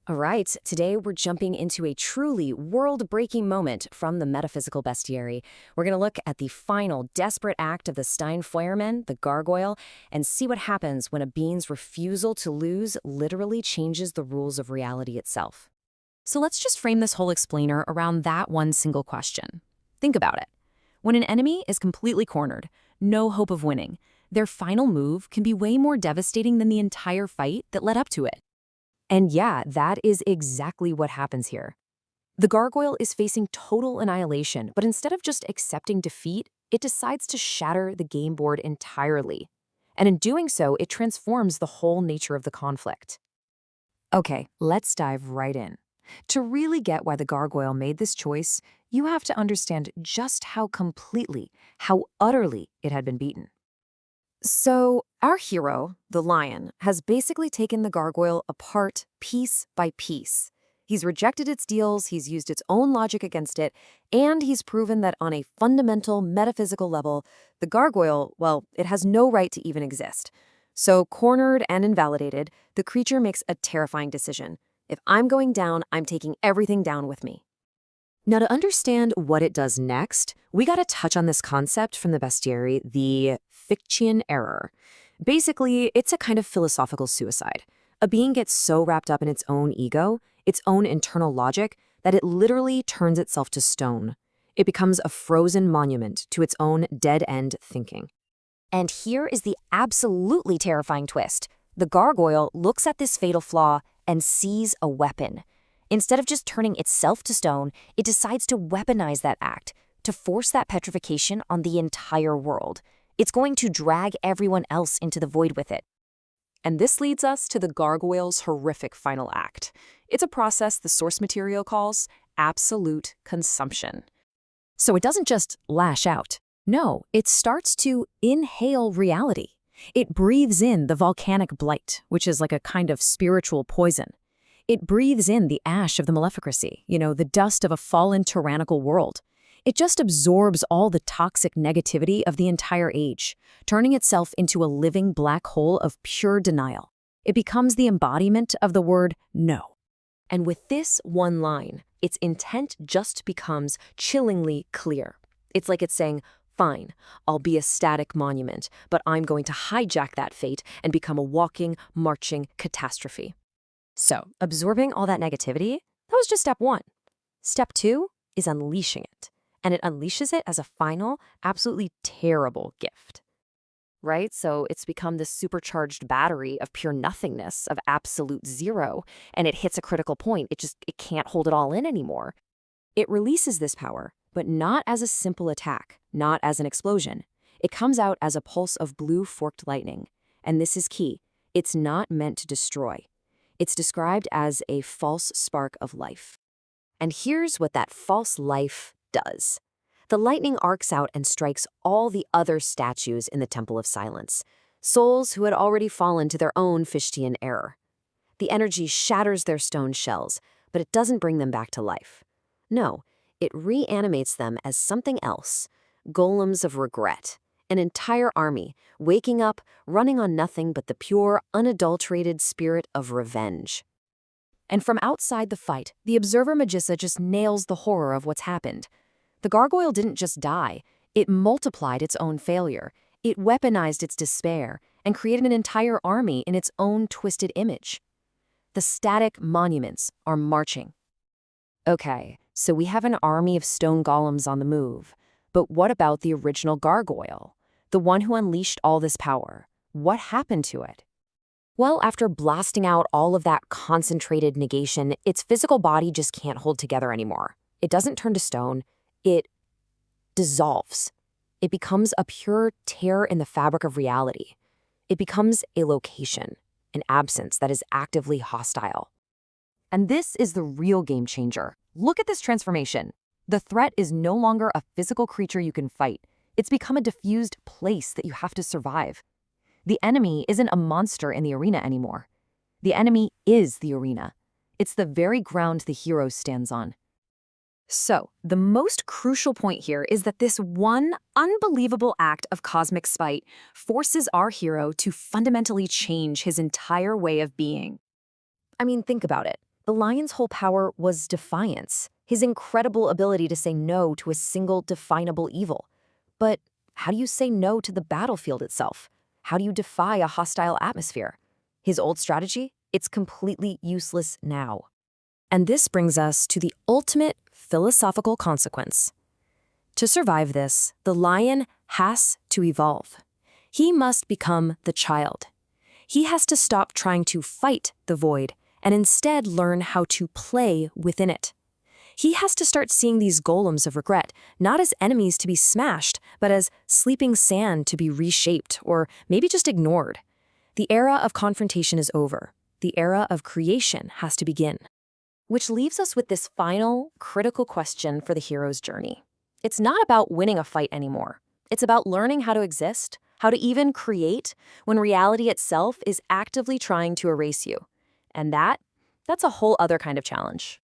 All right, today we're jumping into a truly world-breaking moment from the metaphysical bestiary. We're going to look at the final desperate act of the Stein-Feuermann, the Gargoyle, and see what happens when a being's refusal to lose literally changes the rules of reality itself. So let's just frame this whole explainer around that one single question. Think about it. When an enemy is completely cornered, no hope of winning, their final move can be way more devastating than the entire fight that led up to it. And yeah, that is exactly what happens here. The Gargoyle is facing total annihilation, but instead of just accepting defeat, it decides to shatter the game board entirely. And in doing so, it transforms the whole nature of the conflict. Okay, let's dive right in. To really get why the Gargoyle made this choice, you have to understand just how completely, how utterly it had been beaten. So, our hero, the lion, has basically taken the Gargoyle apart piece by piece. He's rejected its deals, he's used its own logic against it, and he's proven that on a fundamental metaphysical level, the Gargoyle, well, it has no right to even exist. So, cornered and invalidated, the creature makes a terrifying decision. If I'm going down, I'm taking everything down with me. Now, to understand what it does next, we gotta touch on this concept from the bestiary, the Fichtean error. Basically, it's a kind of philosophical suicide. A being gets so wrapped up in its own ego, its own internal logic, that it literally turns itself to stone. It becomes a frozen monument to its own dead-end thinking. And here is the absolutely terrifying twist. The Gargoyle looks at this fatal flaw and sees a weapon. Instead of just turning itself to stone, it decides to weaponize that act, to force that petrification on the entire world. It's going to drag everyone else into the void with it. And this leads us to the Gargoyle's horrific final act. It's a process the source material calls absolute consumption. So it doesn't just lash out. No, it starts to inhale reality. It breathes in the volcanic blight, which is like a kind of spiritual poison. It breathes in the ash of the maleficracy, the dust of a fallen tyrannical world. It just absorbs all the toxic negativity of the entire age, turning itself into a living black hole of pure denial. It becomes the embodiment of the word no. And with this one line, its intent just becomes chillingly clear. It's like it's saying, fine, I'll be a static monument, but I'm going to hijack that fate and become a walking, marching catastrophe. So, absorbing all that negativity, that was just step one. Step two is unleashing it. And it unleashes it as a final, absolutely terrible gift. Right? So it's become this supercharged battery of pure nothingness, of absolute zero, and it hits a critical point. It can't hold it all in anymore. It releases this power, but not as a simple attack, not as an explosion. It comes out as a pulse of blue forked lightning. And this is key. It's not meant to destroy. It's described as a false spark of life. And here's what that false life does. The lightning arcs out and strikes all the other statues in the Temple of Silence, souls who had already fallen to their own Fichtean error. The energy shatters their stone shells, but it doesn't bring them back to life. No, it reanimates them as something else, golems of regret. An entire army, waking up, running on nothing but the pure, unadulterated spirit of revenge. And from outside the fight, the observer Magissa just nails the horror of what's happened. The Gargoyle didn't just die, it multiplied its own failure. It weaponized its despair and created an entire army in its own twisted image. The static monuments are marching. Okay, so we have an army of stone golems on the move. But what about the original Gargoyle? The one who unleashed all this power? What happened to it? Well, after blasting out all of that concentrated negation, its physical body just can't hold together anymore. It doesn't turn to stone. It dissolves. It becomes a pure tear in the fabric of reality. It becomes a location, an absence that is actively hostile. And this is the real game changer. Look at this transformation. The threat is no longer a physical creature you can fight. It's become a diffused place that you have to survive. The enemy isn't a monster in the arena anymore. The enemy is the arena. It's the very ground the hero stands on. So, the most crucial point here is that this one unbelievable act of cosmic spite forces our hero to fundamentally change his entire way of being. I mean, think about it. The lion's whole power was defiance, his incredible ability to say no to a single definable evil. But how do you say no to the battlefield itself? How do you defy a hostile atmosphere? His old strategy? It's completely useless now. And this brings us to the ultimate philosophical consequence. To survive this, the lion has to evolve. He must become the child. He has to stop trying to fight the void and instead learn how to play within it. He has to start seeing these golems of regret not as enemies to be smashed, but as sleeping sand to be reshaped or maybe just ignored. The era of confrontation is over. The era of creation has to begin. Which leaves us with this final, critical question for the hero's journey. It's not about winning a fight anymore. It's about learning how to exist, how to even create, when reality itself is actively trying to erase you. And that's a whole other kind of challenge.